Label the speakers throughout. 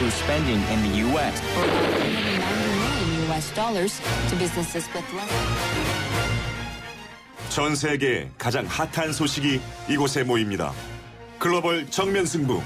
Speaker 1: boost spending in the U.S.
Speaker 2: for $190 million to businesses with less.
Speaker 3: 전 세계 가장 핫한 소식이 이곳에 모입니다. 글로벌 정면 승부.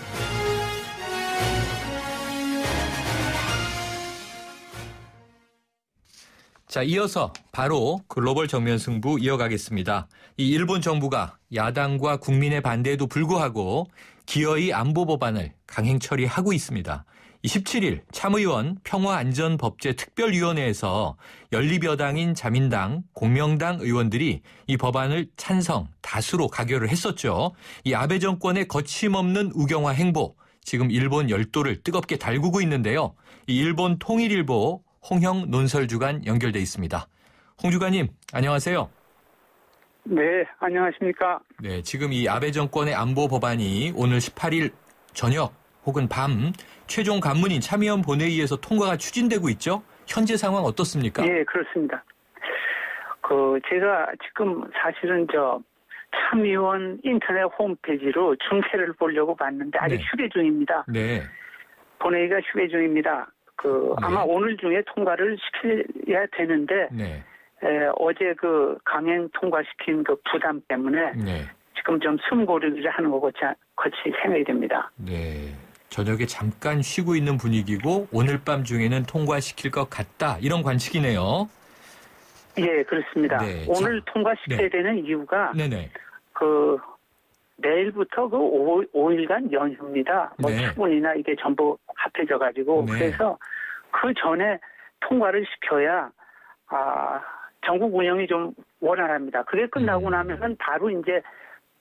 Speaker 4: 자, 이어서 바로 글로벌 정면 승부 이어가겠습니다. 이 일본 정부가 야당과 국민의 반대에도 불구하고 기어이 안보 법안을 강행 처리하고 있습니다. 17일 참의원 평화안전법제특별위원회에서 연립여당인 자민당, 공명당 의원들이 이 법안을 찬성, 다수로 가결을 했었죠. 이 아베 정권의 거침없는 우경화 행보, 지금 일본 열도를 뜨겁게 달구고 있는데요. 이 일본 통일일보 홍형 논설주간 연결돼 있습니다. 홍 주간님, 안녕하세요.
Speaker 5: 네, 안녕하십니까.
Speaker 4: 네, 지금 이 아베 정권의 안보 법안이 오늘 18일 저녁 혹은 밤 최종 간문인 참의원 본회의에서 통과가 추진되고 있죠? 현재 상황 어떻습니까?
Speaker 5: 예, 그렇습니다. 제가 지금 사실은 참의원 인터넷 홈페이지로 중계를 보려고 봤는데 아직
Speaker 4: 네.
Speaker 5: 휴게 중입니다.
Speaker 4: 네.
Speaker 5: 본회의가 휴게 중입니다. 아마 오늘 중에 통과를 시켜야 되는데,
Speaker 4: 네.
Speaker 5: 어제 강행 통과시킨 부담 때문에
Speaker 4: 네.
Speaker 5: 지금 좀 숨고르기를 하는 것 같이 생각이 됩니다.
Speaker 4: 네. 저녁에 잠깐 쉬고 있는 분위기고 오늘 밤 중에는 통과시킬 것 같다. 이런 관측이네요.
Speaker 5: 예, 그렇습니다.
Speaker 4: 네,
Speaker 5: 오늘 통과시켜야
Speaker 4: 네.
Speaker 5: 되는 이유가
Speaker 4: 네네.
Speaker 5: 내일부터 5일간 연휴입니다.
Speaker 4: 네.
Speaker 5: 추분이나 이게 전부 합해져가지고
Speaker 4: 네.
Speaker 5: 그래서 그 전에 통과를 시켜야 전국 운영이 좀 원활합니다. 그게 끝나고 나면은 바로 이제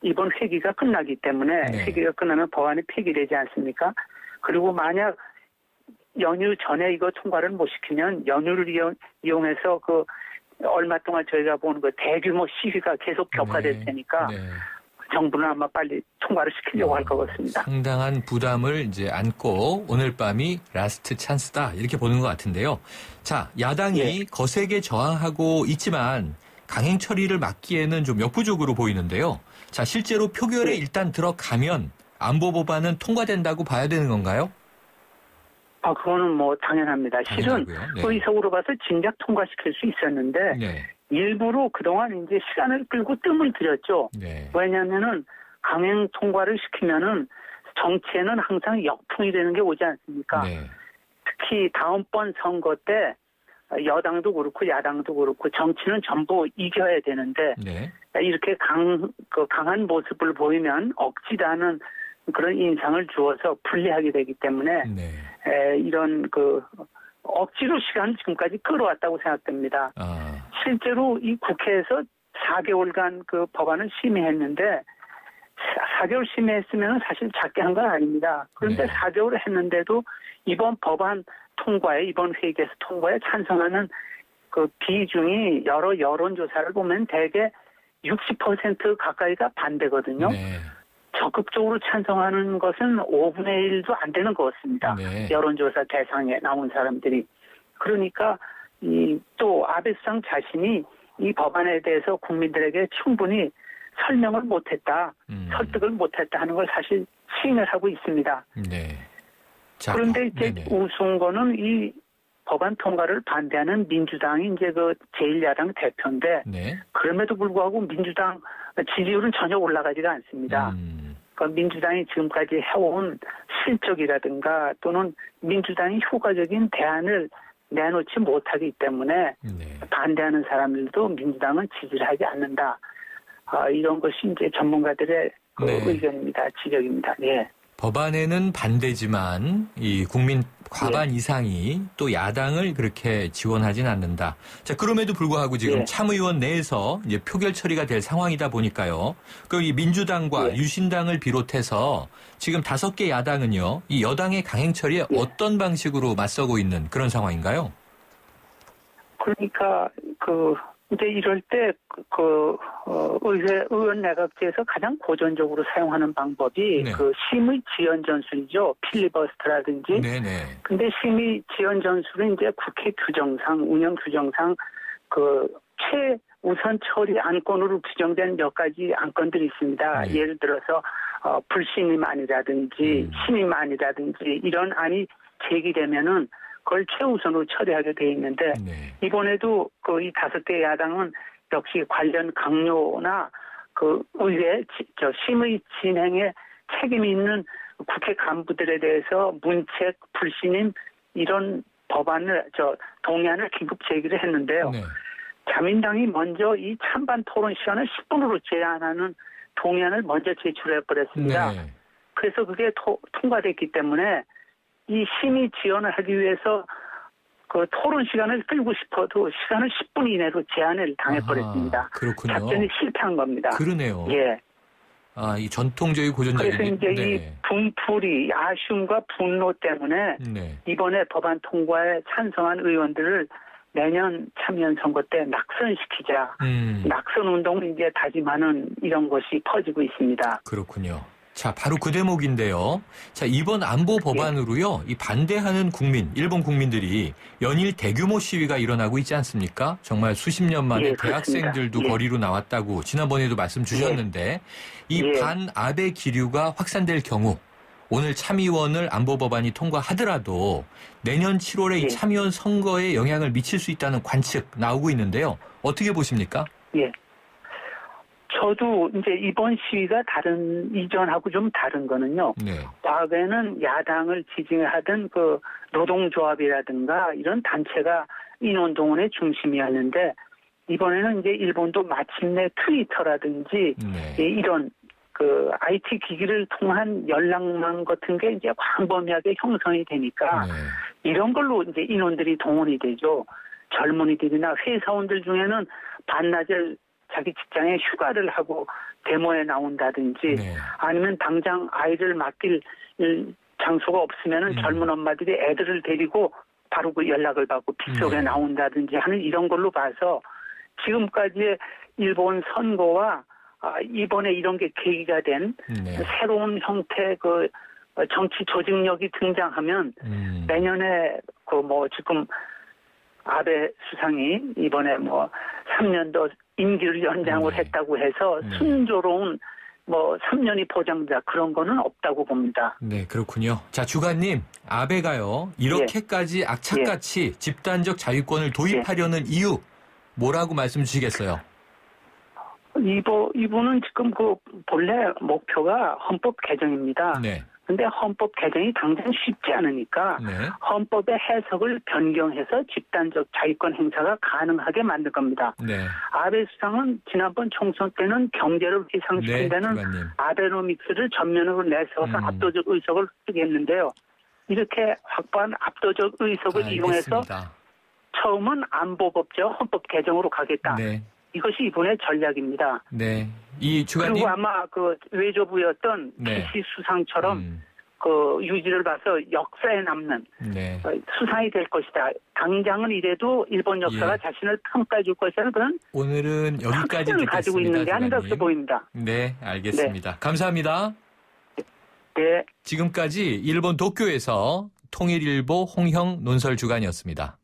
Speaker 5: 이번 회기가 끝나기 때문에
Speaker 4: 네.
Speaker 5: 회기가 끝나면 법안이 폐기되지 않습니까? 그리고 만약 연휴 전에 이거 통과를 못 시키면 연휴를 이용해서 얼마 동안 저희가 보는 대규모 시위가 계속 격화될 테니까
Speaker 4: 네.
Speaker 5: 정부는 아마 빨리 통과를 시키려고 할 것 같습니다.
Speaker 4: 상당한 부담을 이제 안고 오늘 밤이 라스트 찬스다 이렇게 보는 것 같은데요. 자, 야당이
Speaker 5: 예.
Speaker 4: 거세게 저항하고 있지만 강행 처리를 막기에는 좀 역부족으로 보이는데요. 자, 실제로 표결에
Speaker 5: 예.
Speaker 4: 일단 들어가면 안보 법안은 통과된다고 봐야 되는 건가요?
Speaker 5: 그거는 당연합니다. 실은
Speaker 4: 당연하고요. 네.
Speaker 5: 의석으로 봐서 진작 통과시킬 수 있었는데
Speaker 4: 네.
Speaker 5: 일부러 그동안 이제 시간을 끌고 뜸을 들였죠.
Speaker 4: 네.
Speaker 5: 왜냐하면은 강행 통과를 시키면은 정치에는 항상 역풍이 되는 게 오지 않습니까?
Speaker 4: 네.
Speaker 5: 특히 다음번 선거 때 여당도 그렇고 야당도 그렇고 정치는 전부 이겨야 되는데
Speaker 4: 네.
Speaker 5: 이렇게 강한 모습을 보이면 억지도 않은 그런 인상을 주어서 불리하게 되기 때문에
Speaker 4: 네.
Speaker 5: 이런 억지로 시간을 지금까지 끌어왔다고 생각됩니다. 실제로 이 국회에서 4개월간 그법안을 심의했는데 4개월 심의했으면 사실 작게 한 건 아닙니다. 그런데
Speaker 4: 네.
Speaker 5: 4개월을 했는데도 이번 법안 이번 회의에서 통과에 찬성하는 비중이 여러 여론조사를 보면 대개 60% 가까이가 반대거든요.
Speaker 4: 네.
Speaker 5: 적극적으로 찬성하는 것은 5분의 1도 안 되는 것 같습니다.
Speaker 4: 네.
Speaker 5: 여론조사 대상에 나온 사람들이. 그러니까 또 아베 수상 자신이 이 법안에 대해서 국민들에게 충분히 설명을 못했다, 설득을 못했다 하는 걸 사실 시인을 하고 있습니다.
Speaker 4: 네. 자,
Speaker 5: 그런데 이제
Speaker 4: 네네.
Speaker 5: 우스운 거는 이 법안 통과를 반대하는 민주당이 이제 제1야당 대표인데
Speaker 4: 네.
Speaker 5: 그럼에도 불구하고 민주당 지지율은 전혀 올라가지가 않습니다. 그러니까 민주당이 지금까지 해온 실적이라든가 또는 민주당이 효과적인 대안을 내놓지 못하기 때문에
Speaker 4: 네.
Speaker 5: 반대하는 사람들도 민주당은 지지를 하지 않는다. 이런 것이 이제 전문가들의
Speaker 4: 네.
Speaker 5: 의견입니다. 지적입니다. 예.
Speaker 4: 법안에는 반대지만 이 국민 과반 이상이 또 야당을 그렇게 지원하진 않는다. 자, 그럼에도 불구하고 지금 참의원 내에서 이제 표결 처리가 될 상황이다 보니까요. 이 민주당과 유신당을 비롯해서 지금 5개 야당은요, 이 여당의 강행 처리에 어떤 방식으로 맞서고 있는 그런 상황인가요?
Speaker 5: 그러니까 이제 이럴 때 의원 내각제에서 가장 고전적으로 사용하는 방법이 심의 지연 전술이죠. 필리버스터라든지.
Speaker 4: 네네.
Speaker 5: 근데 심의 지연 전술은 이제 국회 규정상, 운영 규정상 최우선 처리 안건으로 규정된 몇 가지 안건들이 있습니다. 예를 들어서 불신임안이라든지 신임안이라든지 이런 안이 제기되면은 그걸 최우선으로 처리하게 돼 있는데
Speaker 4: 네.
Speaker 5: 이번에도 그 이 5개 야당은 역시 관련 강요나 그 의회 심의 진행에 책임이 있는 국회 간부들에 대해서 문책, 불신임 이런 법안을 동의안을 긴급 제기를 했는데요.
Speaker 4: 네.
Speaker 5: 자민당이 먼저 이 찬반 토론 시간을 10분으로 제한하는 동의안을 먼저 제출해 버렸습니다.
Speaker 4: 네.
Speaker 5: 그래서 그게 통과됐기 때문에 이 심의 지원을 하기 위해서 그 토론 시간을 끌고 싶어도 시간을 10분 이내로 제한을 당해버렸습니다.
Speaker 4: 그렇군요.
Speaker 5: 작전이 실패한 겁니다.
Speaker 4: 그러네요.
Speaker 5: 예.
Speaker 4: 이 전통적인 고전적인.
Speaker 5: 그래서 이제
Speaker 4: 네.
Speaker 5: 이 분풀이 아쉬움과 분노 때문에
Speaker 4: 네.
Speaker 5: 이번에 법안 통과에 찬성한 의원들을 내년 참여연 선거 때 낙선시키자. 낙선 운동을 이제 다짐하는 이런 것이 퍼지고 있습니다.
Speaker 4: 그렇군요. 자, 바로 그 대목인데요. 자, 이번 안보 법안으로요, 이 반대하는 일본 국민들이 연일 대규모 시위가 일어나고 있지 않습니까? 정말 수십 년 만에 대학생들도 거리로 나왔다고 지난번에도 말씀 주셨는데, 이 반아베 기류가 확산될 경우, 오늘 참의원을 안보 법안이 통과하더라도 내년 7월에 이 참의원 선거에 영향을 미칠 수 있다는 관측 나오고 있는데요. 어떻게 보십니까?
Speaker 5: 예. 저도 이제 이번 시위가 이전하고 좀 다른 거는요.
Speaker 4: 네.
Speaker 5: 과거에는 야당을 지지하던 그 노동조합이라든가 이런 단체가 인원동원의 중심이었는데 이번에는 이제 일본도 마침내 트위터라든지 이런 그 IT 기기를 통한 연락망 같은 게 이제 광범위하게 형성이 되니까 이런 걸로 이제 인원들이 동원이 되죠. 젊은이들이나 회사원들 중에는 반나절 자기 직장에 휴가를 하고 데모에 나온다든지 아니면 당장 아이를 맡길 장소가 없으면은 젊은 엄마들이 애들을 데리고 바로 그 연락을 받고 빗속에 나온다든지 하는 이런 걸로 봐서 지금까지의 일본 선거와 이번에 이런 게 계기가 된 새로운 형태 그 정치 조직력이 등장하면 내년에 그 뭐 지금 아베 수상이 이번에 뭐 3년 더 임기를 연장을 했다고 해서 순조로운 뭐 3년이 보장자 그런 거는 없다고 봅니다.
Speaker 4: 네, 그렇군요. 자, 주관님, 아베가요 이렇게까지 악착같이 집단적 자유권을 도입하려는 이유 뭐라고 말씀 주시겠어요?
Speaker 5: 이분은 지금 그 본래 목표가 헌법 개정입니다.
Speaker 4: 네.
Speaker 5: 근데 헌법 개정이 당장 쉽지 않으니까 헌법의 해석을 변경해서 집단적 자유권 행사가 가능하게 만들 겁니다. 아베 수상은 지난번 총선 때는 경제를 희생시킨다는 아베노믹스를 전면으로 내세워서 압도적 의석을 획득했는데요. 이렇게 확보한 압도적 의석을 이용해서 처음은 안보법제와 헌법 개정으로 가겠다. 이것이 이번의 전략입니다.
Speaker 4: 네. 이 주관님.
Speaker 5: 그리고 아마 그 외교부였던 PC 수상처럼 그 유지를 봐서 역사에 남는 수상이 될 것이다. 당장은 이래도 일본 역사가 자신을 평가해 줄 것이라는 그런
Speaker 4: 오늘은 여기까지 듣겠습니다.
Speaker 5: 가지고 있는 게 아닌가 그렇게 보입니다.
Speaker 4: 네, 알겠습니다. 감사합니다.
Speaker 5: 네.
Speaker 4: 지금까지 일본 도쿄에서 통일일보 홍형 논설 주간이었습니다.